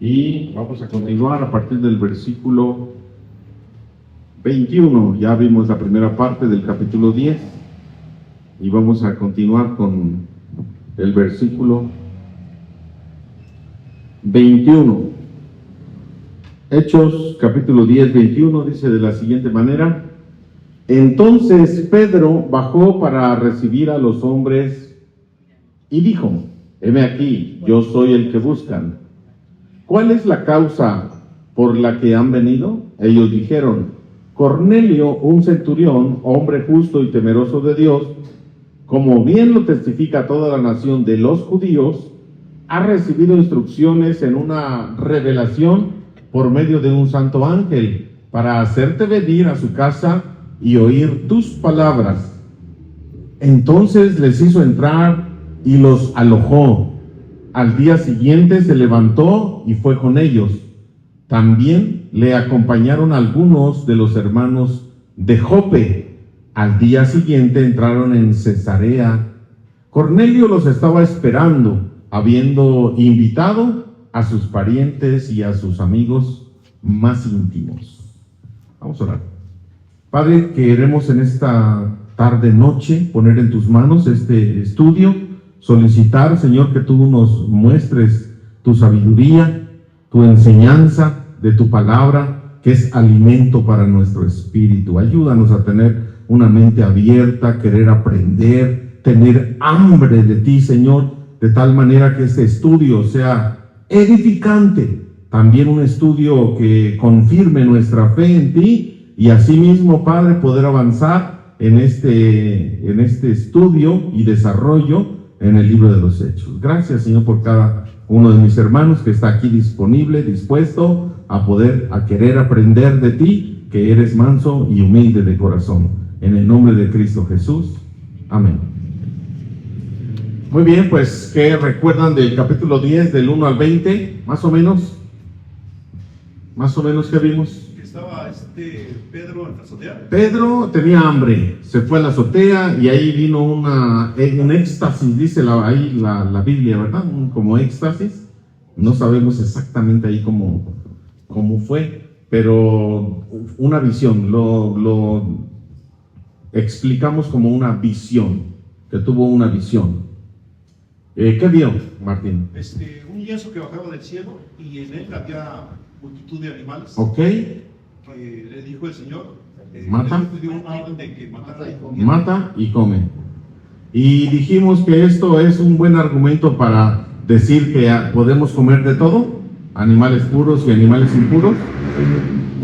Y vamos a continuar a partir del versículo 21. Ya vimos la primera parte del capítulo 10 y vamos a continuar con el versículo 21. Hechos capítulo 10, 21 dice de la siguiente manera: entonces Pedro bajó para recibir a los hombres y dijo: heme aquí, yo soy el que buscan. ¿Cuál es la causa por la que han venido? Ellos dijeron: Cornelio, un centurión, hombre justo y temeroso de Dios, como bien lo testifica toda la nación de los judíos, ha recibido instrucciones en una revelación por medio de un santo ángel para hacerte venir a su casa y oír tus palabras. Entonces les hizo entrar y los alojó. Al día siguiente se levantó y fue con ellos. También le acompañaron algunos de los hermanos de Jope. Al día siguiente entraron en Cesarea. Cornelio los estaba esperando, habiendo invitado a sus parientes y a sus amigos más íntimos. Vamos a orar. Padre, queremos en esta tarde-noche poner en tus manos este estudio, solicitar, Señor, que tú nos muestres tu sabiduría, tu enseñanza de tu palabra, que es alimento para nuestro espíritu. Ayúdanos a tener una mente abierta, querer aprender, tener hambre de ti, Señor, de tal manera que este estudio sea edificante, también un estudio que confirme nuestra fe en ti, y asimismo, Padre, poder avanzar en este estudio y desarrollo en el libro de los Hechos. Gracias, Señor, por cada uno de mis hermanos que está aquí disponible, dispuesto a querer aprender de ti, que eres manso y humilde de corazón. En el nombre de Cristo Jesús. Amén. Muy bien, pues, ¿qué recuerdan del capítulo 10, del 1 al 20? Más o menos, ¿qué vimos? Estaba Pedro en la azotea. Pedro tenía hambre, se fue a la azotea y ahí vino un éxtasis, dice ahí la Biblia, ¿verdad? Como éxtasis. No sabemos exactamente ahí cómo fue, pero una visión, lo explicamos como una visión, que tuvo una visión. ¿Qué vio, Martín? Un lienzo que bajaba del cielo y en él había multitud de animales. Ok. Que le dijo el Señor, mata, le dio un orden de que mata y come. Y dijimos que esto es un buen argumento para decir que podemos comer de todo, animales puros y animales impuros.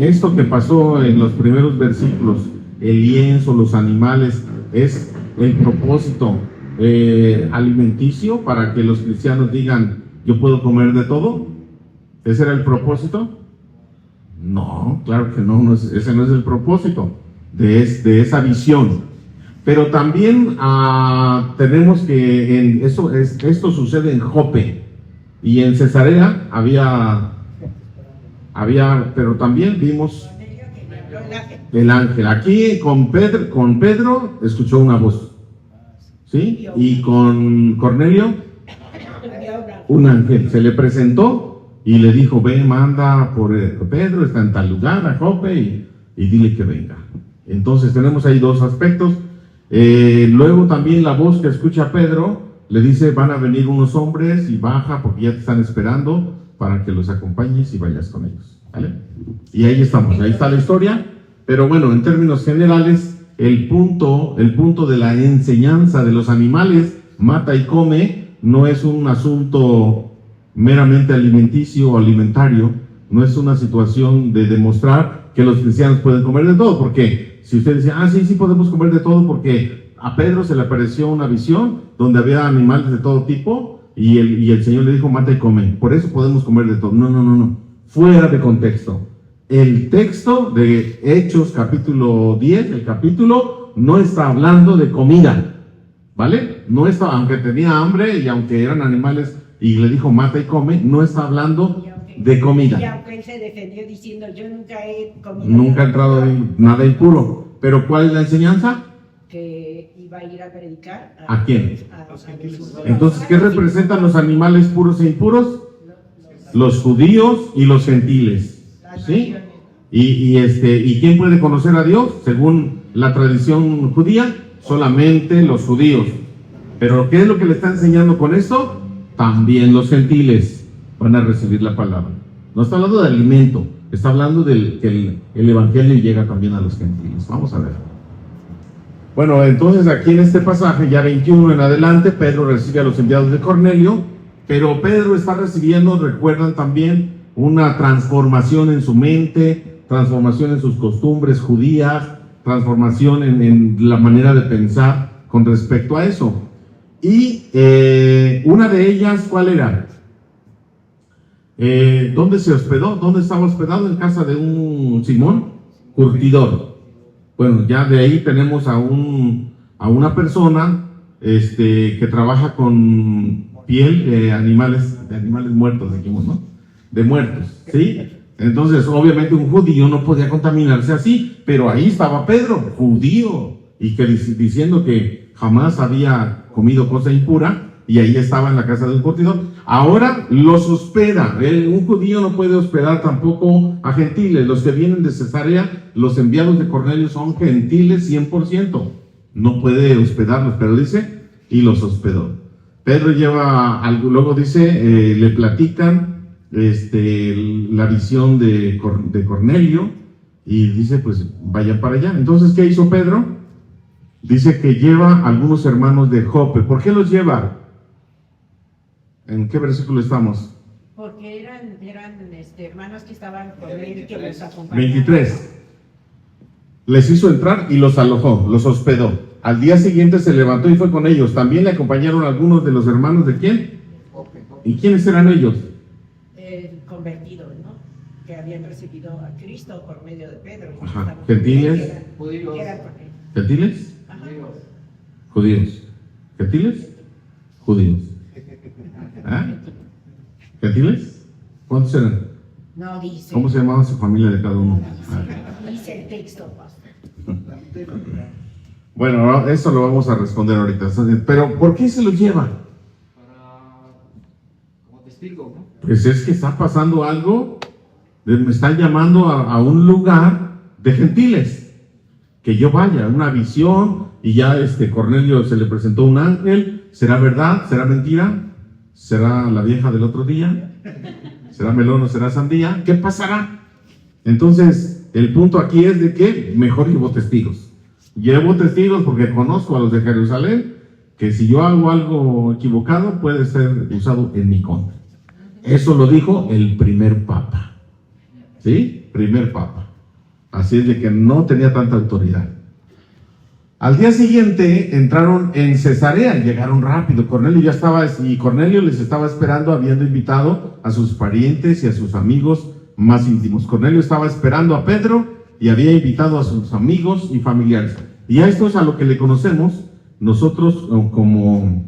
Esto que pasó en los primeros versículos, el lienzo, los animales, es el propósito alimenticio para que los cristianos digan: yo puedo comer de todo. ¿Ese era el propósito? No, claro que no, ese no es el propósito de esa visión. Pero también tenemos que esto sucede en Jope y en Cesarea había, pero también vimos el ángel. Aquí con Pedro escuchó una voz, ¿sí? Y con Cornelio un ángel se le presentó y le dijo: ve, manda por Pedro, está en tal lugar, a Jope, y dile que venga. Entonces tenemos ahí dos aspectos. Luego también la voz que escucha Pedro le dice: van a venir unos hombres y baja porque ya te están esperando para que los acompañes y vayas con ellos, ¿vale? Y ahí estamos, ahí está la historia. Pero bueno, en términos generales, el punto de la enseñanza de los animales, mata y come, no es un asunto meramente alimenticio o alimentario, no es una situación de demostrar que los cristianos pueden comer de todo, porque si usted dice: sí podemos comer de todo, porque a Pedro se le apareció una visión donde había animales de todo tipo y el Señor le dijo: mata y come, por eso podemos comer de todo. No, fuera de contexto. El texto de Hechos capítulo 10, el capítulo, no está hablando de comida, ¿vale? No está, aunque tenía hambre y aunque eran animales y le dijo: mata y come, no está hablando de comida. Y aunque él se defendió diciendo: yo nunca he comido. Nunca ha entrado en nada impuro. ¿Pero cuál es la enseñanza? Que iba a ir a predicar. ¿A quién? A los judíos. Entonces, ¿qué representan los animales puros e impuros? los judíos y los gentiles. ¿Sí? ¿Y quién puede conocer a Dios? Según la tradición judía, solamente los judíos. Pero ¿qué es lo que le está enseñando con esto? También los gentiles van a recibir la palabra. No está hablando de alimento, está hablando de que el evangelio llega también a los gentiles. Vamos a ver. Bueno, entonces aquí en este pasaje, ya 21 en adelante, Pedro recibe a los enviados de Cornelio, pero Pedro está recibiendo, recuerdan también, una transformación en su mente, transformación en sus costumbres judías, transformación en la manera de pensar con respecto a eso. Y una de ellas, ¿cuál era? ¿Dónde se hospedó? ¿Dónde estaba hospedado? En casa de un Simón curtidor. Bueno, ya de ahí tenemos a una persona que trabaja con piel de animales muertos, dijimos, ¿no? De muertos, ¿sí? Entonces, obviamente un judío no podía contaminarse así, pero ahí estaba Pedro, judío, y que diciendo que jamás había comido cosa impura, y ahí estaba en la casa de un curtidor. Ahora los hospeda. Un judío no puede hospedar tampoco a gentiles. Los que vienen de Cesarea, los enviados de Cornelio son gentiles 100%. No puede hospedarlos, pero dice, y los hospedó. Pedro lleva algo, luego dice, le platican la visión de Cornelio, y dice, pues vayan para allá. Entonces, ¿qué hizo Pedro? Dice que lleva a algunos hermanos de Jope. ¿Por qué los lleva? ¿En qué versículo estamos? Porque eran hermanos que estaban con él, que los acompañaban. 23. Les hizo entrar y los alojó, los hospedó. Al día siguiente se levantó y fue con ellos. También le acompañaron algunos de los hermanos de ¿quién? ¿Y quiénes eran ellos? Convertidos, ¿no? Que habían recibido a Cristo por medio de Pedro. Ajá. ¿Gentiles? ¿Gentiles? Ajá. Judíos. ¿Gentiles? Judíos. ¿Ah? ¿Gentiles? ¿Cuántos eran? No dice. ¿Cómo se llamaba su familia de cada uno? Dice el texto, pastor. Bueno, eso lo vamos a responder ahorita. Pero ¿por qué se los lleva? Como testigo, ¿no? Pues es que está pasando algo. Me están llamando a un lugar de gentiles. Que yo vaya, una visión. Y ya Cornelio se le presentó un ángel. ¿Será verdad? ¿Será mentira? ¿Será la vieja del otro día? ¿Será melón o será sandía? ¿Qué pasará? Entonces, el punto aquí es de que mejor llevo testigos. Llevo testigos porque conozco a los de Jerusalén, que si yo hago algo equivocado, puede ser usado en mi contra. Eso lo dijo el primer papa. ¿Sí? Primer papa. Así es de que no tenía tanta autoridad. Al día siguiente entraron en Cesarea, llegaron rápido. Cornelio les estaba esperando, habiendo invitado a sus parientes y a sus amigos más íntimos. Cornelio estaba esperando a Pedro y había invitado a sus amigos y familiares. Y a esto es a lo que le conocemos nosotros como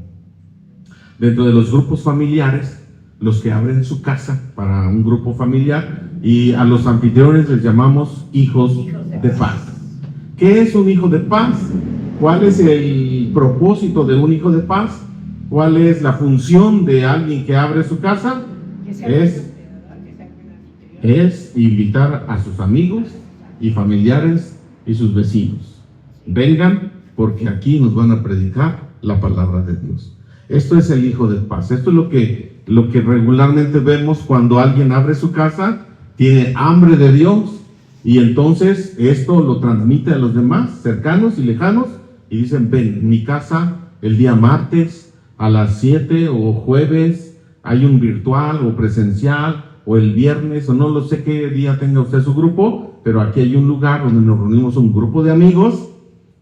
dentro de los grupos familiares, los que abren su casa para un grupo familiar, y a los anfitriones les llamamos hijos de paz. ¿Qué es un hijo de paz? ¿Cuál es el propósito de un hijo de paz? ¿Cuál es la función de alguien que abre su casa? Es invitar a sus amigos y familiares y sus vecinos. Vengan, porque aquí nos van a predicar la palabra de Dios. Esto es el hijo de paz. Esto es lo que regularmente vemos cuando alguien abre su casa, tiene hambre de Dios, y entonces esto lo transmite a los demás, cercanos y lejanos, y dicen, ven, mi casa el día martes a las 7 o jueves, hay un virtual o presencial, o el viernes, o no lo sé qué día tenga usted su grupo, pero aquí hay un lugar donde nos reunimos un grupo de amigos,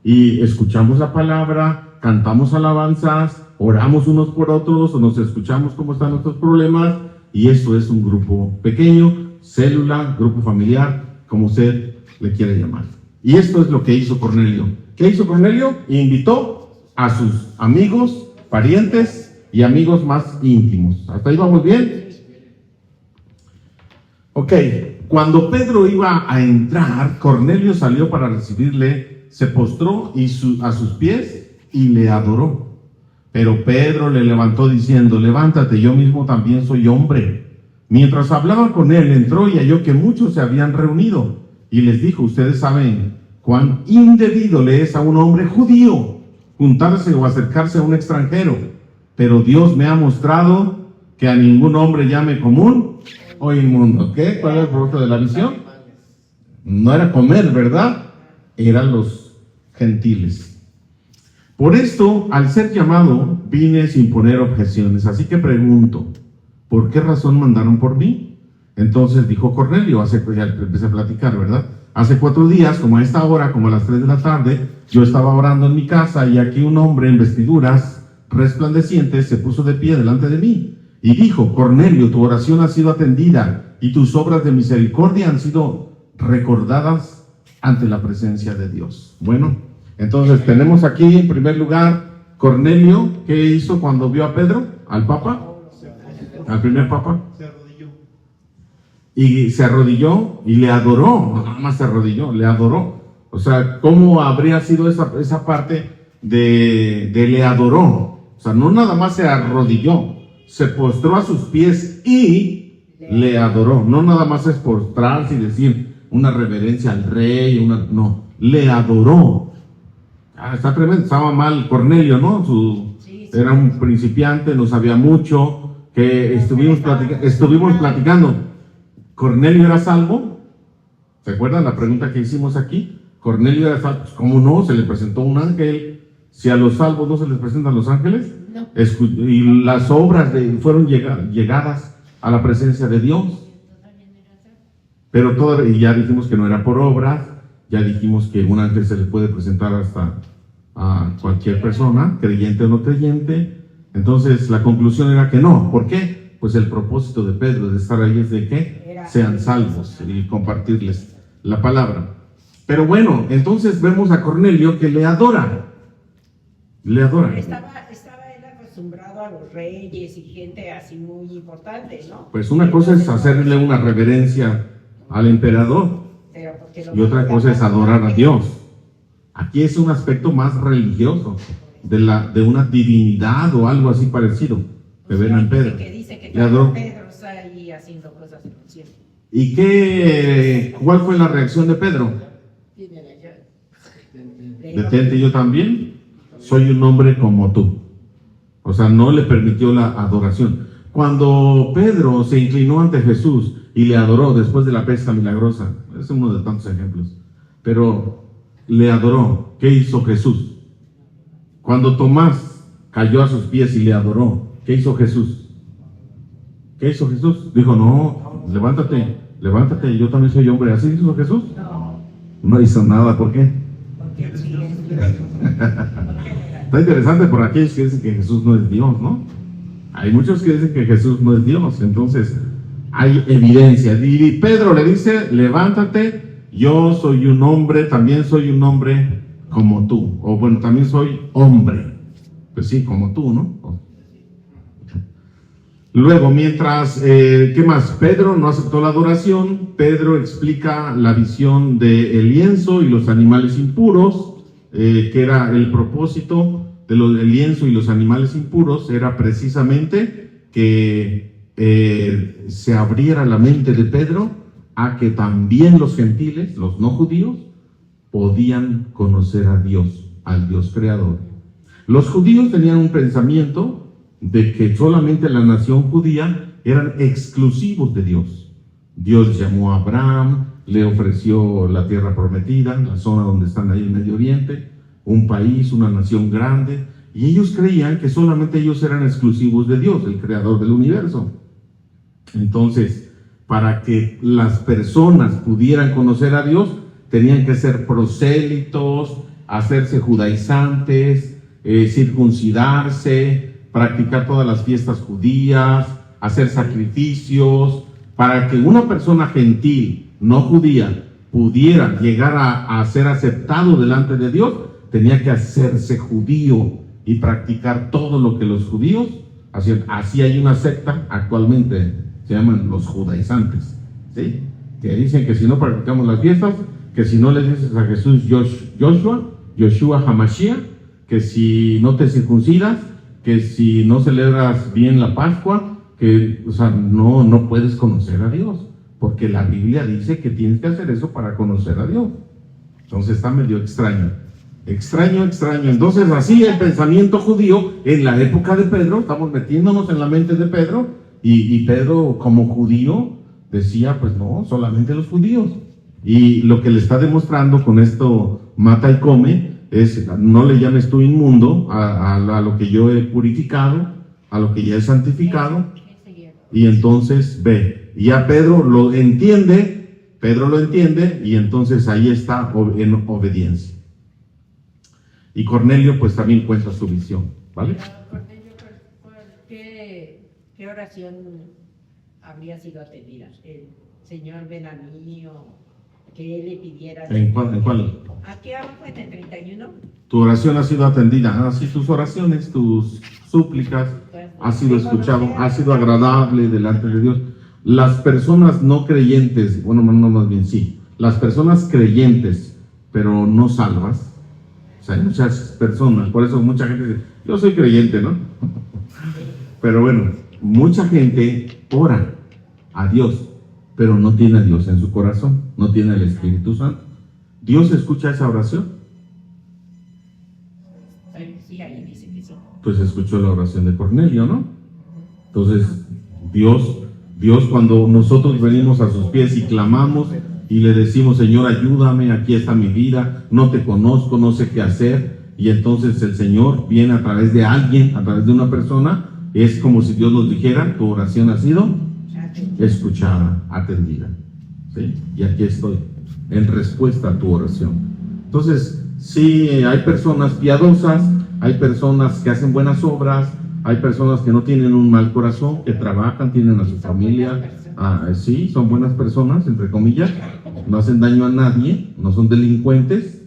y escuchamos la palabra, cantamos alabanzas, oramos unos por otros, o nos escuchamos cómo están nuestros problemas, y eso es un grupo pequeño, célula, grupo familiar, como usted le quiere llamar. Y esto es lo que hizo Cornelio. ¿Qué hizo Cornelio? Invitó a sus amigos, parientes y amigos más íntimos. ¿Hasta ahí vamos bien? Ok, cuando Pedro iba a entrar, Cornelio salió para recibirle, se postró a sus pies y le adoró. Pero Pedro le levantó diciendo, levántate, yo mismo también soy hombre. Mientras hablaba con él, entró y halló que muchos se habían reunido. Y les dijo, ustedes saben cuán indebido le es a un hombre judío juntarse o acercarse a un extranjero. Pero Dios me ha mostrado que a ningún hombre llame común o inmundo. ¿Qué? ¿Cuál es el producto de la visión? No era comer, ¿verdad? Eran los gentiles. Por esto, al ser llamado, vine sin poner objeciones. Así que pregunto, ¿por qué razón mandaron por mí? Entonces dijo Cornelio, ya empecé a platicar, ¿verdad? Hace 4 días, como a esta hora, como a las 3 de la tarde, yo estaba orando en mi casa y aquí un hombre en vestiduras resplandecientes se puso de pie delante de mí y dijo, Cornelio, tu oración ha sido atendida y tus obras de misericordia han sido recordadas ante la presencia de Dios. Bueno, entonces tenemos aquí en primer lugar Cornelio, ¿qué hizo cuando vio a Pedro? ¿Al Papa? ¿Al primer Papa? Se arrodilló. Y se arrodilló y le adoró, no nada más se arrodilló, le adoró. O sea, ¿cómo habría sido esa parte de le adoró? O sea, no nada más se arrodilló, se postró a sus pies y le adoró. No nada más es postrarse y decir una reverencia al rey, no, le adoró. Está tremendo, estaba mal Cornelio, ¿no? Era un principiante, no sabía mucho, que estuvimos platicando. ¿Cornelio era salvo? ¿Se acuerdan la pregunta que hicimos aquí? ¿Cornelio era salvo? ¿Cómo no? Se le presentó un ángel. Si a los salvos no se les presentan los ángeles, no. Y las obras fueron llegadas a la presencia de Dios. Pero y ya dijimos que no era por obras, ya dijimos que un ángel se le puede presentar hasta a cualquier persona, creyente o no creyente. Entonces la conclusión era que no. ¿Por qué? Pues el propósito de Pedro de estar ahí es de que sean salvos y compartirles la palabra. Pero bueno, entonces vemos a Cornelio que le adora. Le adora. Estaba él acostumbrado a los reyes y gente así muy importante, ¿no? Pues una cosa es hacerle una reverencia al emperador y otra cosa es adorar a Dios. Aquí es un aspecto más religioso de una divinidad o algo así parecido que ven en Pedro. Que dice que Pedro está ahí haciendo cosas en el cielo. ¿Y cuál fue la reacción de Pedro? Detente, yo también soy un hombre como tú. O sea, no le permitió la adoración. Cuando Pedro se inclinó ante Jesús y le adoró después de la pesca milagrosa, es uno de tantos ejemplos, pero le adoró. ¿Qué hizo Jesús? Cuando Tomás cayó a sus pies y le adoró, ¿qué hizo Jesús? ¿Qué hizo Jesús? Dijo, no, levántate, yo también soy hombre. ¿Así hizo Jesús? No hizo nada, ¿por qué? Está interesante por aquellos que dicen que Jesús no es Dios, ¿no? Hay muchos que dicen que Jesús no es Dios, entonces hay evidencia. Y Pedro le dice, levántate, yo soy un hombre, también soy un hombre como tú. O bueno, también soy hombre. Pues sí, como tú, ¿no? Luego, mientras, ¿qué más? Pedro no aceptó la adoración. Pedro explica la visión del lienzo y los animales impuros, que era el propósito del lienzo y los animales impuros, era precisamente que se abriera la mente de Pedro a que también los gentiles, los no judíos, podían conocer a Dios, al Dios creador. Los judíos tenían un pensamiento de que solamente la nación judía eran exclusivos de Dios. Dios llamó a Abraham, le ofreció la tierra prometida, la zona donde están ahí en Medio Oriente, un país, una nación grande, y ellos creían que solamente ellos eran exclusivos de Dios, el creador del universo. Entonces, para que las personas pudieran conocer a Dios, tenían que ser prosélitos, hacerse judaizantes, circuncidarse, practicar todas las fiestas judías, hacer sacrificios. Para que una persona gentil, no judía, pudiera llegar a ser aceptado delante de Dios, tenía que hacerse judío y practicar todo lo que los judíos hacían. Así hay una secta actualmente, se llaman los judaizantes, ¿sí? Que dicen que si no practicamos las fiestas, que si no le dices a Jesús Yoshua Hamashiach, que si no te circuncidas, que si no celebras bien la Pascua, que, o sea, no puedes conocer a Dios, porque la Biblia dice que tienes que hacer eso para conocer a Dios. Entonces está medio extraño. Extraño. Entonces así el pensamiento judío en la época de Pedro, estamos metiéndonos en la mente de Pedro, y Pedro como judío decía, pues no, solamente los judíos. Y lo que le está demostrando con esto, mata y come, es no le llames tú inmundo a lo que yo he purificado, a lo que ya he santificado. Y entonces ve, y ya Pedro lo entiende, y entonces ahí está en obediencia. Y Cornelio pues también cuenta su visión, ¿vale? Cornelio, ¿qué oración habría sido atendida? ¿El Señor ven a mí o que él le pidiera? ¿En cuál? Aquí abajo en el 31. Tu oración ha sido atendida, así tus oraciones, tus súplicas, ha sido escuchado, ha sido agradable delante de Dios. Las personas no creyentes, bueno, no, más bien sí, las personas creyentes, pero no salvas, o sea, hay muchas personas, por eso mucha gente dice, yo soy creyente, ¿no? Pero bueno, mucha gente ora a Dios, pero no tiene a Dios en su corazón, no tiene el Espíritu Santo. ¿Dios escucha esa oración? Sí, ahí dice que sí. Pues escuchó la oración de Cornelio, ¿no? Entonces, Dios cuando nosotros venimos a sus pies y clamamos y le decimos, Señor, ayúdame, aquí está mi vida, no te conozco, no sé qué hacer, y entonces el Señor viene a través de alguien, a través de una persona, es como si Dios nos dijera, tu oración ha sido escuchada, atendida, ¿sí? Y aquí estoy, en respuesta a tu oración. Entonces, sí, hay personas piadosas, hay personas que hacen buenas obras, hay personas que no tienen un mal corazón, que trabajan, tienen a su familia, sí, son buenas personas, entre comillas, no hacen daño a nadie, no son delincuentes,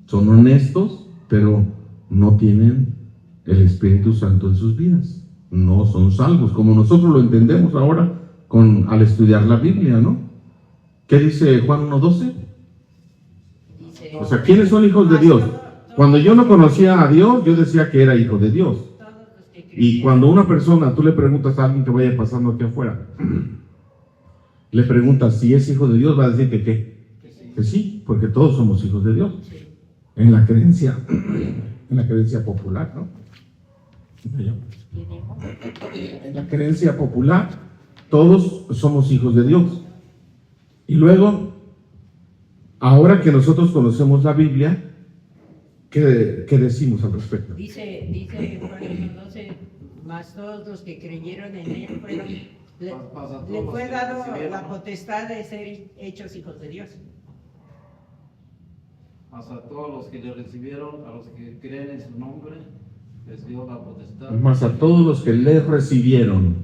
son honestos, pero no tienen el Espíritu Santo en sus vidas, no son salvos, como nosotros lo entendemos ahora al estudiar la Biblia, ¿no? ¿Qué dice Juan 1:12? O sea, ¿quiénes son hijos de Dios? Cuando yo no conocía a Dios, yo decía que era hijo de Dios. Y cuando una persona, tú le preguntas a alguien que vaya pasando aquí afuera, le preguntas si es hijo de Dios, va a decir que ¿qué? Que sí, porque todos somos hijos de Dios. En la creencia popular, ¿no? En la creencia popular, todos somos hijos de Dios. Y luego, ahora que nosotros conocemos la Biblia, ¿qué decimos al respecto? Dice Juan 1:12, más todos los que creyeron en él le fue dado la potestad de ser hechos hijos de Dios. Hasta todos los que le recibieron, a los que creen en su nombre, les dio la potestad. Más a todos los que le recibieron,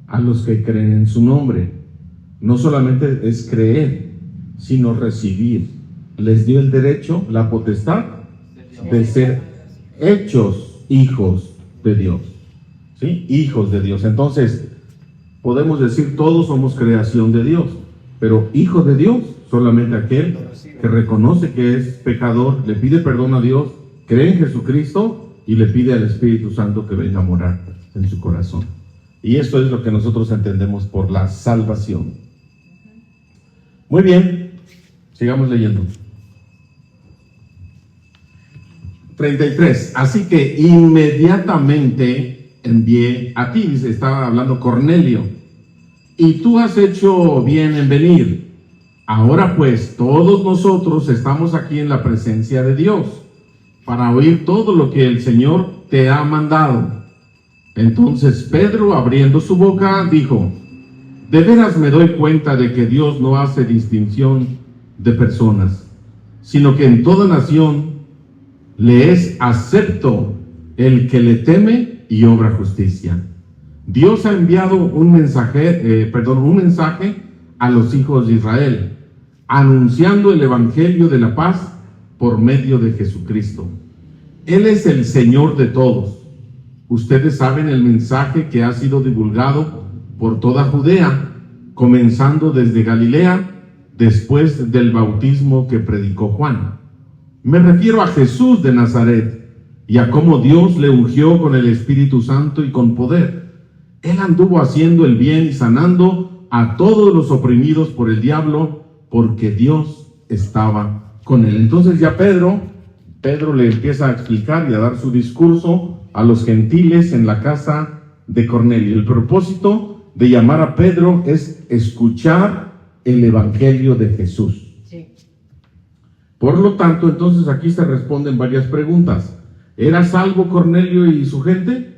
a los que creen en su nombre. No solamente es creer, sino recibir. Les dio el derecho, la potestad de ser hechos hijos de Dios. ¿Sí? Hijos de Dios. Entonces, podemos decir todos somos creación de Dios, pero hijo de Dios solamente aquel que reconoce que es pecador, le pide perdón a Dios, cree en Jesucristo y le pide al Espíritu Santo que venga a morar en su corazón. Y esto es lo que nosotros entendemos por la salvación. Muy bien, sigamos leyendo. 33. Así que inmediatamente envié a ti, dice, estaba hablando Cornelio, y tú has hecho bien en venir. Ahora pues, todos nosotros estamos aquí en la presencia de Dios para oír todo lo que el Señor te ha mandado. Entonces Pedro, abriendo su boca, dijo: de veras me doy cuenta de que Dios no hace distinción de personas, sino que en toda nación le es acepto el que le teme y obra justicia. Dios ha enviado un mensaje a los hijos de Israel, anunciando el evangelio de la paz por medio de Jesucristo. Él es el Señor de todos. Ustedes saben el mensaje que ha sido divulgado por toda Judea, comenzando desde Galilea, después del bautismo que predicó Juan. Me refiero a Jesús de Nazaret y a cómo Dios le ungió con el Espíritu Santo y con poder. Él anduvo haciendo el bien y sanando a todos los oprimidos por el diablo, porque Dios estaba con él. Entonces ya Pedro le empieza a explicar y a dar su discurso a los gentiles en la casa de Cornelio. El propósito de llamar a Pedro es escuchar el evangelio de Jesús. Sí. Por lo tanto, entonces aquí se responden varias preguntas. ¿Era salvo Cornelio y su gente?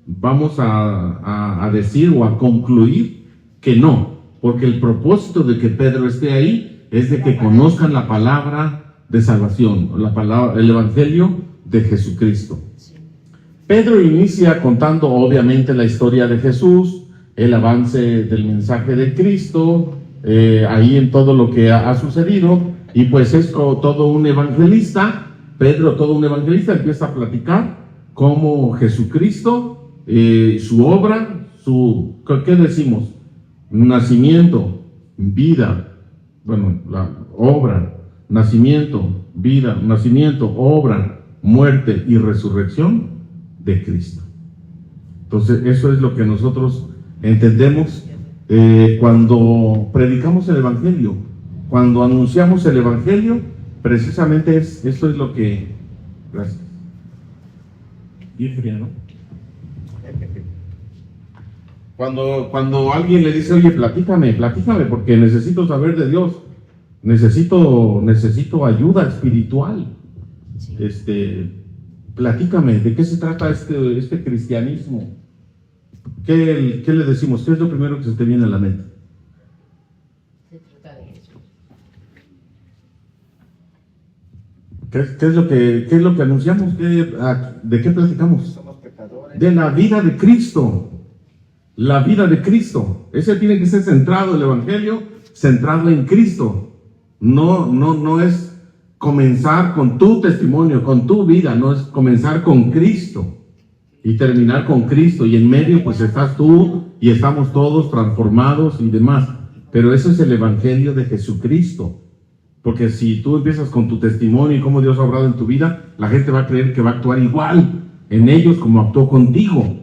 Vamos a decir o a concluir que no, porque el propósito de que Pedro esté ahí es de que conozcan la palabra de salvación, el evangelio de Jesucristo. Pedro inicia contando obviamente la historia de Jesús, el avance del mensaje de Cristo, ahí en todo lo que ha sucedido, y pues es como todo un evangelista. Pedro, todo un evangelista, empieza a platicar cómo Jesucristo, su obra, ¿qué decimos? Nacimiento, vida, bueno, la obra, nacimiento, vida, nacimiento, obra, muerte y resurrección de Cristo. Entonces, eso es lo que nosotros entendemos cuando predicamos el evangelio, cuando anunciamos el evangelio. Precisamente esto es lo que... Gracias. Bien fría, ¿no? Cuando alguien le dice, oye, platícame, porque necesito saber de Dios, necesito ayuda espiritual. Platícame, ¿de qué se trata este cristianismo? ¿Qué le decimos? ¿Qué es lo primero que se te viene a la mente? Se trata de Jesús. ¿Qué es lo que anunciamos? ¿De qué platicamos? Somos pecadores. De la vida de Cristo. La vida de Cristo. Ese tiene que ser centrado, el evangelio, centrado en Cristo. No es comenzar con tu testimonio, con tu vida, no es comenzar con Cristo y terminar con Cristo, y en medio pues estás tú y estamos todos transformados y demás. Pero eso es el evangelio de Jesucristo. Porque si tú empiezas con tu testimonio y cómo Dios ha obrado en tu vida, la gente va a creer que va a actuar igual en ellos como actuó contigo.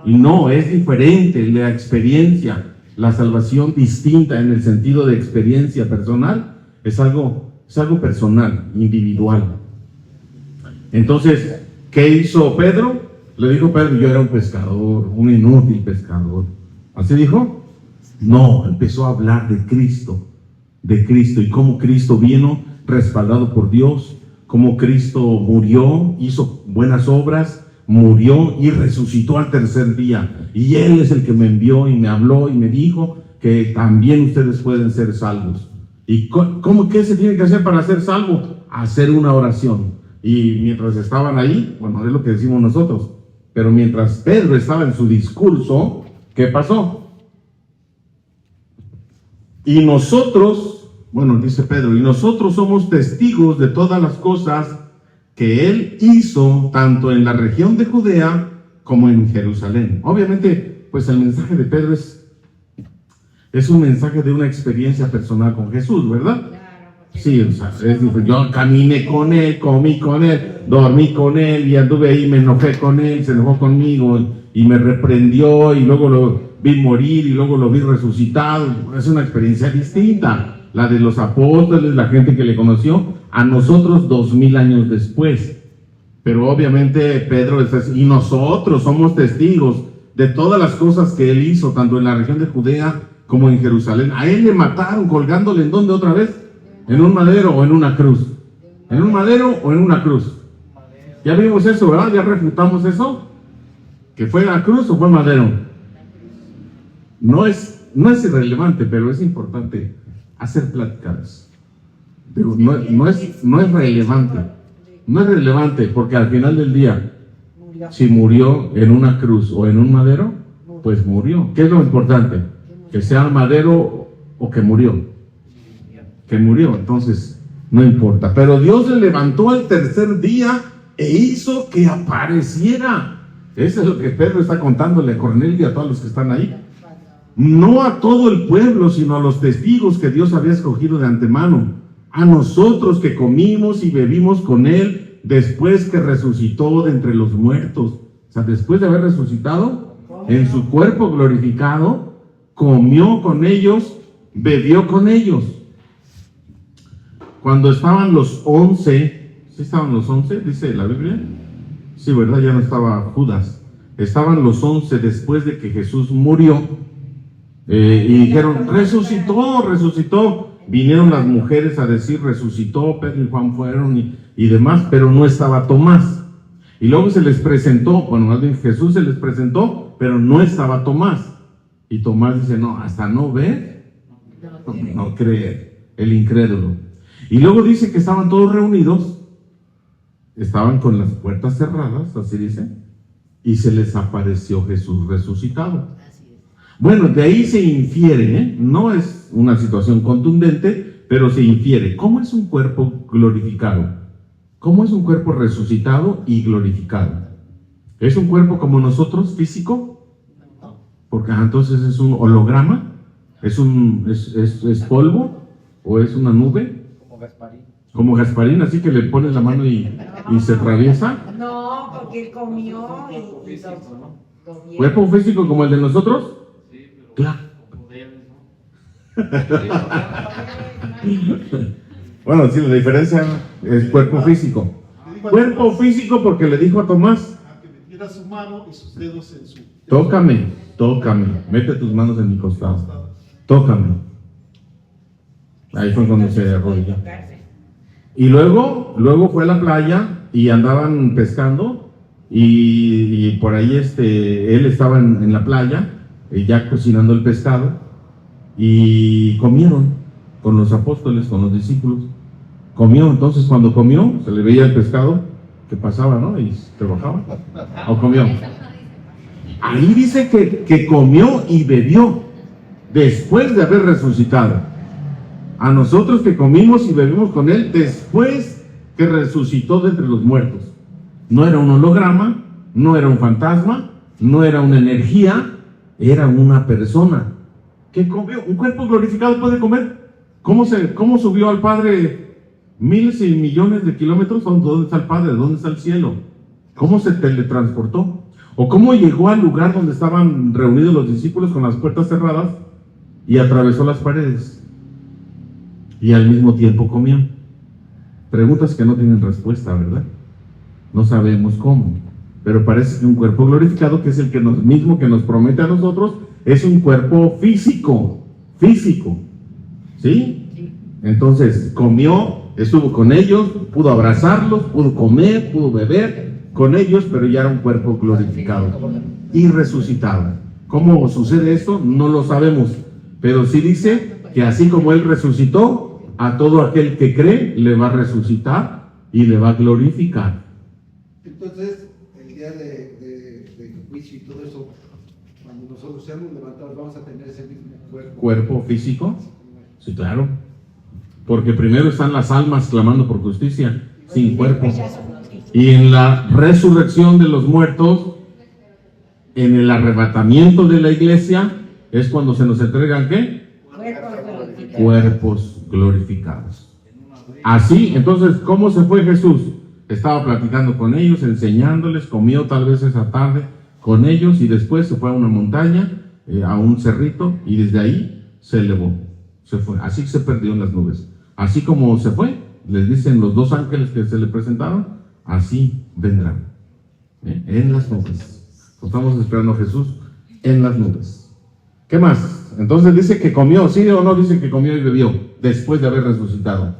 Y no, es diferente la experiencia, la salvación distinta en el sentido de experiencia personal, es algo personal, individual. Entonces, ¿qué hizo Pedro? Le dijo Pedro, yo era un pescador, un inútil pescador. ¿Así dijo? No, empezó a hablar de Cristo y cómo Cristo vino respaldado por Dios, cómo Cristo murió, hizo buenas obras, murió y resucitó al tercer día. Y Él es el que me envió y me habló y me dijo que también ustedes pueden ser salvos. ¿Y qué se tiene que hacer para ser salvo? Hacer una oración. Y mientras estaban ahí, bueno, es lo que decimos nosotros, pero mientras Pedro estaba en su discurso, ¿qué pasó? Y nosotros, bueno, dice Pedro, y nosotros somos testigos de todas las cosas que Él hizo, tanto en la región de Judea como en Jerusalén. Obviamente, pues el mensaje de Pedro es un mensaje de una experiencia personal con Jesús, ¿verdad? Sí, o sea, yo caminé con Él, comí con Él, dormí con Él y anduve ahí, me enojé con Él, se enojó conmigo y me reprendió y luego lo vi morir y luego lo vi resucitado. Es una experiencia distinta, la de los apóstoles, la gente que le conoció, a nosotros 2000 años después. Pero obviamente Pedro está así, y nosotros somos testigos de todas las cosas que Él hizo, tanto en la región de Judea como en Jerusalén. A Él le mataron colgándole, ¿en dónde otra vez? ¿En un madero o en una cruz? ¿En un madero o en una cruz? Ya vimos eso, ¿verdad? Ya refutamos eso. ¿Que fue la cruz o fue madero? No es irrelevante, pero es importante hacer pláticas. Digo, no es relevante. No es relevante porque al final del día, si murió en una cruz o en un madero, pues murió. ¿Qué es lo importante? Que sea madero o que murió. Que murió, entonces no importa. Pero Dios le levantó al tercer día e hizo que apareciera. Eso es lo que Pedro está contándole a Cornelio y a todos los que están ahí. No a todo el pueblo, sino a los testigos que Dios había escogido de antemano. A nosotros que comimos y bebimos con Él después que resucitó de entre los muertos. O sea, después de haber resucitado, en su cuerpo glorificado, comió con ellos, bebió con ellos. Cuando estaban los 11, ¿sí estaban los 11? Dice la Biblia. Sí, ¿verdad? Ya no estaba Judas. Estaban los 11 después de que Jesús murió. Y dijeron, resucitó. Vinieron las mujeres a decir, resucitó, Pedro y Juan fueron y demás, pero no estaba Tomás. Y luego se les presentó, bueno, más bien Jesús se les presentó, pero no estaba Tomás. Y Tomás dice, no, hasta no ver, no creer, el incrédulo. Y luego dice que estaban todos reunidos, estaban con las puertas cerradas, así dice, y se les apareció Jesús resucitado. Bueno, de ahí se infiere, no es una situación contundente, pero se infiere. ¿Cómo es un cuerpo glorificado? ¿Cómo es un cuerpo resucitado y glorificado? ¿Es un cuerpo como nosotros, físico? Porque entonces es un holograma, es polvo o es una nube. Como Gasparín, así que le pones la mano y se atraviesa. No, porque él comió y ¿Cuerpo físico como el de nosotros? Claro. Bueno, sí, la diferencia es cuerpo físico. Cuerpo físico porque le dijo a Tomás, que metiera su mano y sus dedos en su... tócame, mete tus manos en mi costado, tócame. Ahí fue cuando se arrodilló. Y luego fue a la playa y andaban pescando y por ahí él estaba en la playa ya cocinando el pescado y comieron con los apóstoles, con los discípulos. Comió, entonces cuando comió se le veía el pescado que pasaba, ¿no? Y se bajaba. ¿O comió? Ahí dice que comió y bebió después de haber resucitado. A nosotros que comimos y bebimos con él después que resucitó de entre los muertos. No era un holograma, no era un fantasma, no era una energía, era una persona que comió. ¿Un cuerpo glorificado puede comer? ¿Cómo subió al Padre miles y millones de kilómetros? ¿Dónde está el Padre? ¿Dónde está el cielo? ¿Cómo se teletransportó? ¿O cómo llegó al lugar donde estaban reunidos los discípulos con las puertas cerradas y atravesó las paredes? Y al mismo tiempo comió. Preguntas que no tienen respuesta, ¿verdad? No sabemos cómo. Pero parece que un cuerpo glorificado, que es el mismo que nos promete a nosotros, es un cuerpo físico. ¿Sí? Entonces, comió, estuvo con ellos, pudo abrazarlos, pudo comer, pudo beber con ellos, pero ya era un cuerpo glorificado y resucitado. ¿Cómo sucede esto? No lo sabemos. Pero sí dice que así como él resucitó, a todo aquel que cree le va a resucitar y le va a glorificar. Entonces, el día de juicio y todo eso, cuando nosotros seamos levantados, vamos a tener ese mismo cuerpo. ¿Cuerpo físico? Sí, claro. Porque primero están las almas clamando por justicia, sin cuerpo. Y en la resurrección de los muertos, en el arrebatamiento de la iglesia, es cuando se nos entregan, ¿qué? Cuerpos glorificados. Así, entonces, ¿cómo se fue Jesús? Estaba platicando con ellos, enseñándoles, comió tal vez esa tarde con ellos y después se fue a una montaña, a un cerrito, y desde ahí se elevó, se fue. Así se perdió en las nubes. Así como se fue, les dicen los dos ángeles que se le presentaron, así vendrán, en las nubes. Estamos esperando a Jesús en las nubes. ¿Qué más? Entonces dice que comió, ¿sí o no? Dice que comió y bebió después de haber resucitado.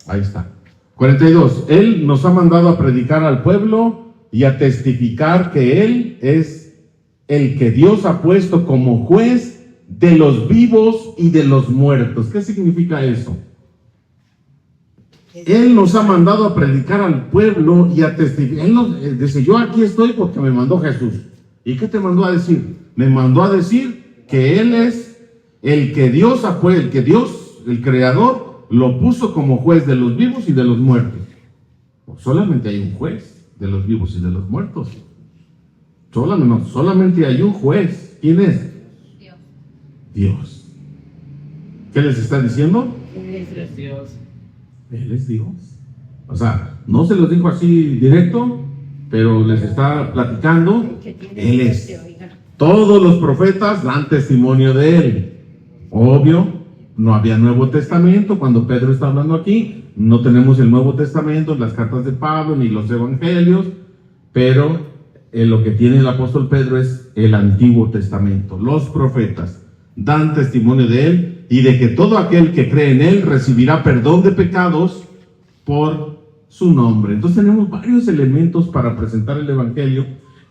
Ahí está. 42. Él nos ha mandado a predicar al pueblo y a testificar que Él es el que Dios ha puesto como juez de los vivos y de los muertos. ¿Qué significa eso? Él nos ha mandado a predicar al pueblo y a testificar. Él dice, yo aquí estoy porque me mandó Jesús. ¿Y qué te mandó a decir? Me mandó a decir que Él es el que Dios, el Creador, lo puso como juez de los vivos y de los muertos. Pues solamente hay un juez de los vivos y de los muertos. Solamente hay un juez. ¿Quién es? Dios. ¿Qué les está diciendo? Es Dios. Él es Dios. O sea, no se los dijo así directo, pero les está platicando. Él es. Todos los profetas dan testimonio de él. Obvio, no había Nuevo Testamento cuando Pedro está hablando aquí. No tenemos el Nuevo Testamento, las cartas de Pablo, ni los evangelios, pero lo que tiene el apóstol Pedro es el Antiguo Testamento. Los profetas dan testimonio de él y de que todo aquel que cree en él recibirá perdón de pecados por su nombre. Entonces tenemos varios elementos para presentar el evangelio.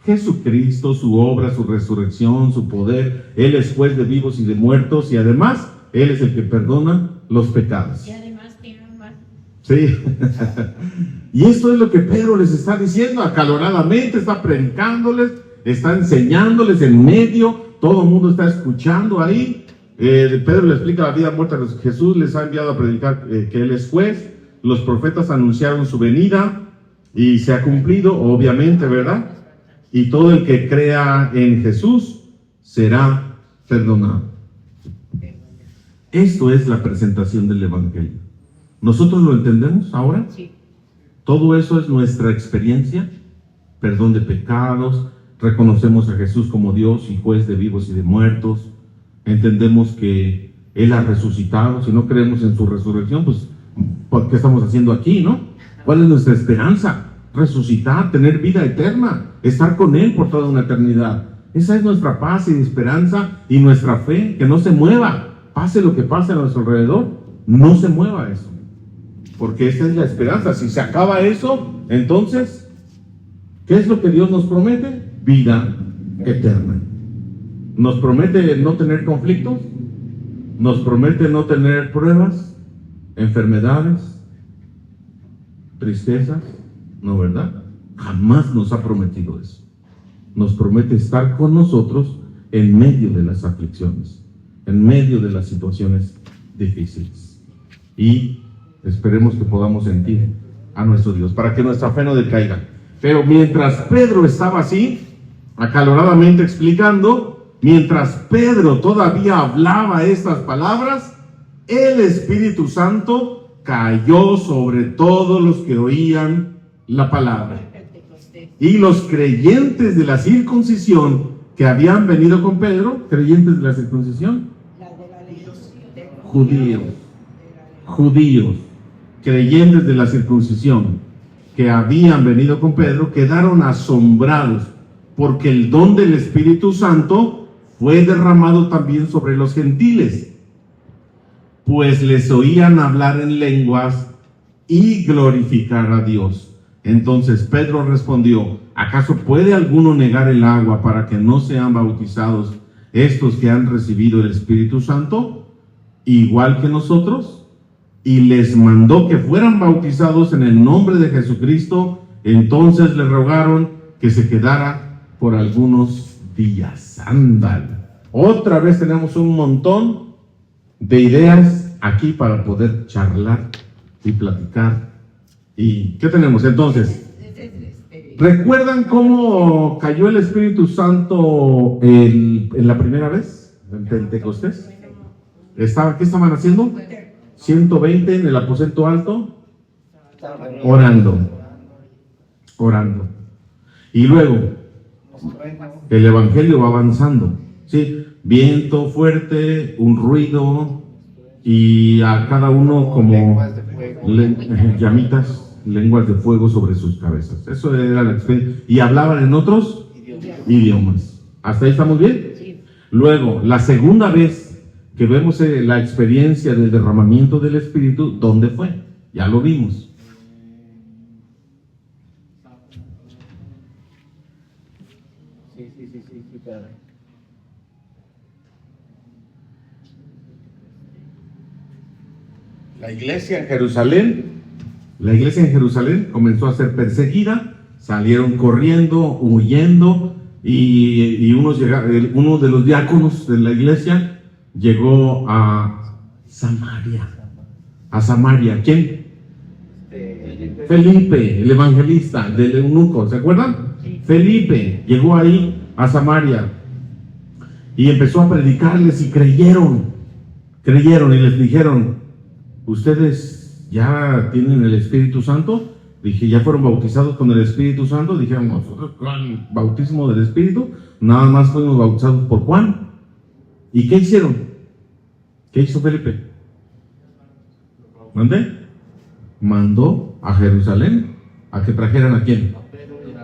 Jesucristo, su obra, su resurrección, su poder. Él es juez de vivos y de muertos, y además él es el que perdona los pecados. Y además tiene un mal. Sí. Y esto es lo que Pedro les está diciendo acaloradamente, está predicándoles, está enseñándoles en medio, todo el mundo está escuchando ahí. Pedro le explica la vida muerta. Jesús les ha enviado a predicar que él es juez. Los profetas anunciaron su venida y se ha cumplido, obviamente, ¿verdad? Y todo el que crea en Jesús será perdonado. Esto es la presentación del evangelio. ¿Nosotros lo entendemos ahora? Sí. Todo eso es nuestra experiencia. Perdón de pecados, reconocemos a Jesús como Dios y juez de vivos y de muertos. Entendemos que Él ha resucitado. Si no creemos en su resurrección, pues ¿qué estamos haciendo aquí, no? ¿Cuál es nuestra esperanza? Resucitar, tener vida eterna, estar con Él por toda una eternidad. Esa es nuestra paz y esperanza y nuestra fe, que no se mueva. Pase lo que pase a nuestro alrededor, no se mueva eso. Porque esa es la esperanza. Si se acaba eso, entonces, ¿qué es lo que Dios nos promete? Vida eterna. Nos promete no tener conflictos, nos promete no tener pruebas, enfermedades, tristezas, ¿no, verdad? Jamás nos ha prometido eso. Nos promete estar con nosotros en medio de las aflicciones, en medio de las situaciones difíciles. Y esperemos que podamos sentir a nuestro Dios, para que nuestra fe no decaiga. Pero mientras Pedro estaba así, acaloradamente explicando, mientras Pedro todavía hablaba estas palabras, el Espíritu Santo cayó sobre todos los que oían la palabra. Y los creyentes de la circuncisión que habían venido con Pedro, creyentes de la circuncisión, judíos, creyentes de la circuncisión que habían venido con Pedro, quedaron asombrados porque el don del Espíritu Santo fue derramado también sobre los gentiles, pues les oían hablar en lenguas y glorificar a Dios. Entonces Pedro respondió: ¿acaso puede alguno negar el agua para que no sean bautizados estos que han recibido el Espíritu Santo, igual que nosotros? Y les mandó que fueran bautizados en el nombre de Jesucristo. Entonces le rogaron que se quedara por algunos días. Ándale. Otra vez tenemos un montón de ideas aquí para poder charlar y platicar. ¿Y qué tenemos entonces? ¿Recuerdan cómo cayó el Espíritu Santo en la primera vez? En Pentecostés. ¿Qué estaban haciendo? 120 en el aposento alto, orando. Y luego, el evangelio va avanzando, ¿sí? Viento fuerte, un ruido, y a cada uno como llamitas, lenguas de fuego sobre sus cabezas. Eso era la experiencia. Y hablaban en otros idiomas. ¿Hasta ahí estamos bien? Sí. Luego, la segunda vez que vemos la experiencia del derramamiento del Espíritu, ¿dónde fue? Ya lo vimos. Sí, claro. La iglesia en Jerusalén comenzó a ser perseguida, salieron corriendo, huyendo, y uno de los diáconos de la iglesia llegó a Samaria. ¿Quién? Felipe, el evangelista del eunuco, ¿se acuerdan? Sí. Felipe llegó ahí a Samaria y empezó a predicarles, y creyeron y les dijeron: ¿ustedes ya tienen el Espíritu Santo? Dije, ¿ya fueron bautizados con el Espíritu Santo? Dijeron, nosotros con el bautismo del Espíritu, nada más fuimos bautizados por Juan. ¿Y qué hicieron? ¿Qué hizo Felipe? Mandó a Jerusalén a que trajeran ¿a quién?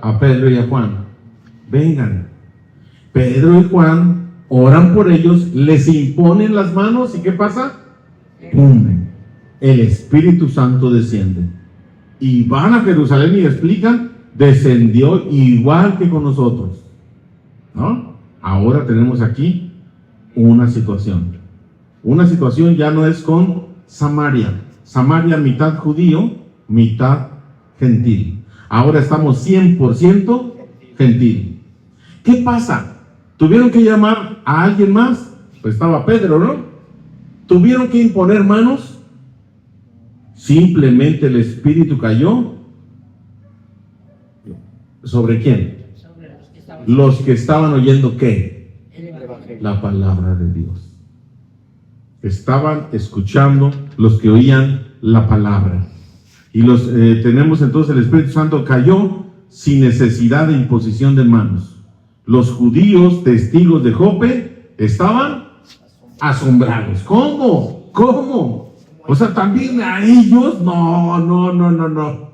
A Pedro y a Juan. Vengan. Pedro y Juan oran por ellos, les imponen las manos y ¿qué pasa? ¡Pum! El Espíritu Santo desciende. Y van a Jerusalén y explican, descendió igual que con nosotros. ¿No? Ahora tenemos aquí una situación. Una situación ya no es con Samaria. Samaria mitad judío, mitad gentil. Ahora estamos 100% gentil. ¿Qué pasa? ¿Tuvieron que llamar a alguien más? Pues estaba Pedro, ¿no? ¿Tuvieron que imponer manos? Simplemente el Espíritu cayó. ¿Sobre quién? Sobre Los que estaban oyendo ¿qué? el Evangelio. La palabra de Dios. Estaban escuchando los que oían la palabra. Y tenemos entonces el Espíritu Santo cayó sin necesidad de imposición de manos. Los judíos testigos de Jope estaban asombrados. ¿Cómo? ¿Cómo? O sea, también a ellos, no.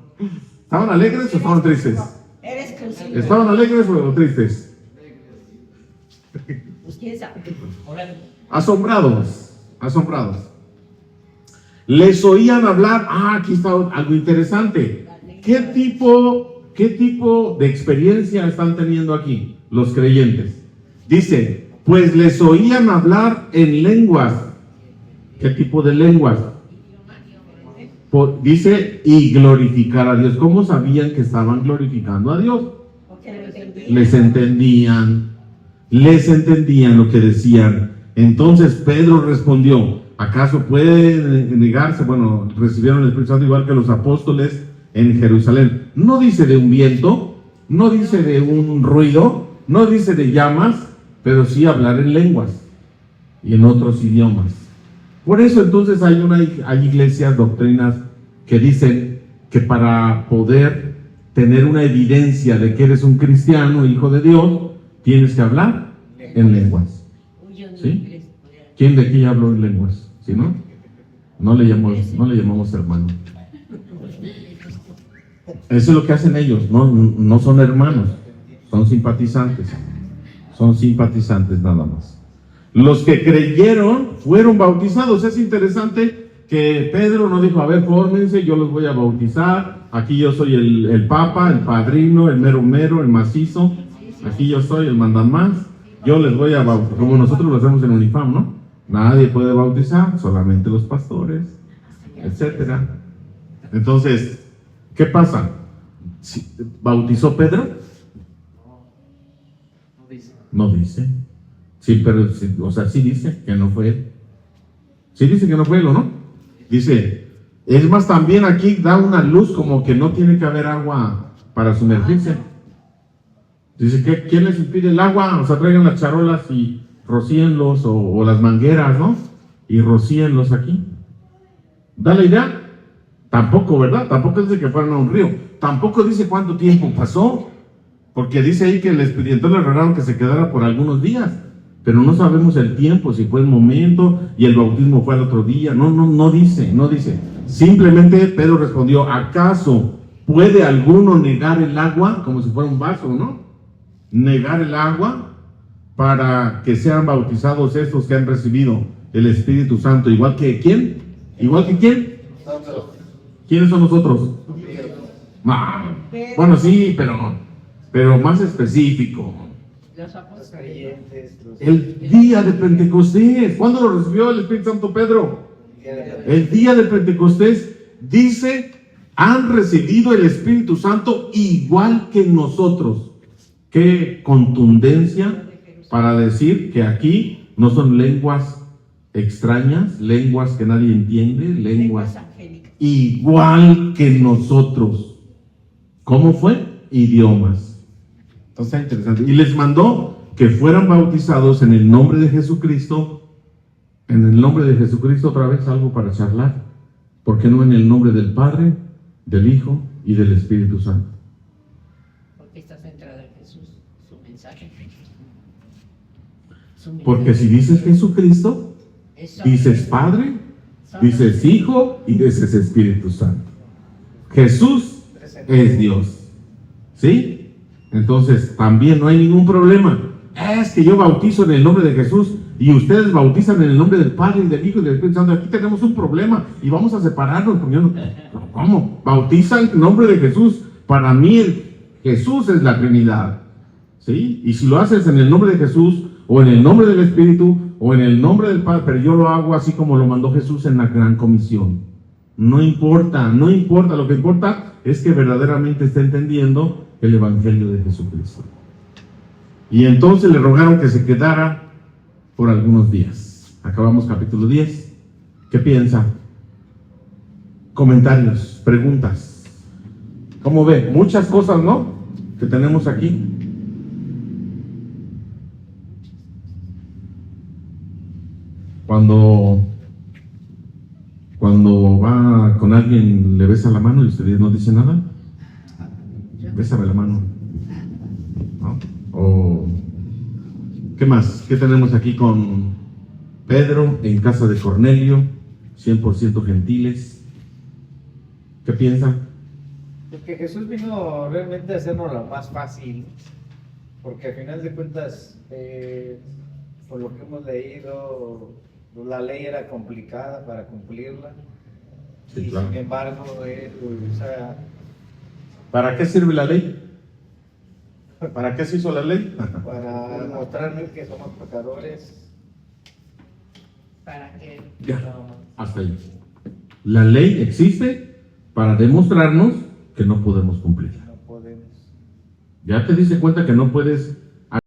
¿Estaban alegres o estaban tristes? Eres exclusivo. ¿Estaban alegres o tristes? Pues quién sabe. Órale. Asombrados. Les oían hablar. Aquí está algo interesante. ¿Qué tipo de experiencia están teniendo aquí los creyentes? Dice, pues les oían hablar en lenguas. ¿Qué tipo de lenguas? Dice, y glorificar a Dios. ¿Cómo sabían que estaban glorificando a Dios? Porque lo entendí. Les entendían lo que decían. Entonces Pedro respondió, ¿acaso puede negarse? Bueno, recibieron el Espíritu Santo igual que los apóstoles en Jerusalén. No dice de un viento, no dice de un ruido, no dice de llamas, pero sí hablar en lenguas y en otros idiomas. Por eso entonces hay iglesias, doctrinas que dicen que para poder tener una evidencia de que eres un cristiano, hijo de Dios, tienes que hablar en lenguas. ¿Sí? ¿Quién de aquí habló en lenguas? ¿Sí, no? No le llamamos hermano. Eso es lo que hacen ellos, no son hermanos, son simpatizantes. Son simpatizantes nada más. Los que creyeron fueron bautizados. Es interesante que Pedro no dijo, a ver, fórmense, yo los voy a bautizar. Aquí yo soy el papa, el padrino, el mero mero, el macizo. Aquí yo soy el mandamás. Yo les voy a bautizar, como nosotros lo hacemos en Unifam, ¿no? Nadie puede bautizar, solamente los pastores, etcétera. Entonces, ¿qué pasa? ¿Bautizó Pedro? No dice. No dice. Sí, pero, sí dice que no fue él. Sí dice que no fue él, ¿o no? Dice, es más, también aquí da una luz como que no tiene que haber agua para sumergirse. Dice, ¿quién les impide el agua? O sea, traigan las charolas y rocíenlos, o las mangueras, ¿no? Y rocíenlos aquí. ¿Da la idea? Tampoco, ¿verdad? Tampoco dice que fueran a un río. Tampoco dice cuánto tiempo pasó. Porque dice ahí que les pidieron, le rogaron que se quedara por algunos días. Pero no sabemos el tiempo, si fue el momento y el bautismo fue al otro día. No dice. Simplemente Pedro respondió, ¿acaso puede alguno negar el agua? Como si fuera un vaso, ¿no? Negar el agua para que sean bautizados estos que han recibido el Espíritu Santo. ¿Igual que quién? ¿Igual que quién? ¿Quiénes son nosotros? Bueno, sí, pero más específico. Los apóstoles. El día de Pentecostés. ¿Cuándo lo recibió el Espíritu Santo Pedro? El día de Pentecostés. Dice, han recibido el Espíritu Santo igual que nosotros. Qué contundencia para decir que aquí no son lenguas extrañas, lenguas que nadie entiende, lenguas angélicas. Igual que nosotros. ¿Cómo fue? Idiomas. Entonces está interesante. Y les mandó que fueran bautizados en el nombre de Jesucristo. En el nombre de Jesucristo, otra vez algo para charlar. ¿Por qué no en el nombre del Padre, del Hijo y del Espíritu Santo. Porque está centrada en Jesús, su mensaje. Porque si dices Jesucristo, dices Padre, dices Hijo y dices Espíritu Santo. Jesús es Dios. ¿Sí? Entonces también no hay ningún problema. Es que yo bautizo en el nombre de Jesús y ustedes bautizan en el nombre del Padre y del Hijo y del Espíritu Santo. Aquí tenemos un problema y vamos a separarnos. Porque yo no, ¿cómo? Bautizan en nombre de Jesús. Para mí Jesús es la Trinidad. ¿Sí? Y si lo haces en el nombre de Jesús o en el nombre del Espíritu o en el nombre del Padre, pero yo lo hago así como lo mandó Jesús en la Gran Comisión. No importa, no importa. Lo que importa es que verdaderamente esté entendiendo el Evangelio de Jesucristo. Y entonces le rogaron que se quedara por algunos días. Acabamos capítulo 10. ¿Qué piensa? Comentarios, preguntas. ¿Cómo ve? Muchas cosas, ¿no? Que tenemos aquí. Cuando va con alguien, le besa la mano y usted no dice nada. Bésame la mano. ¿No? O ¿qué más? ¿Qué tenemos aquí con Pedro en casa de Cornelio? 100% gentiles. ¿Qué piensa? Porque Jesús vino realmente a hacernos lo más fácil, porque al final de cuentas, por lo que hemos leído, la ley era complicada para cumplirla, Sí, y claro. sin embargo, o sea, ¿Para qué sirve la ley? ¿Para qué se hizo la ley? para mostrarnos que somos pecadores, Para que Ya, hasta ahí. La ley existe para demostrarnos que no podemos cumplirla. no podemos. Ya te diste cuenta que no puedes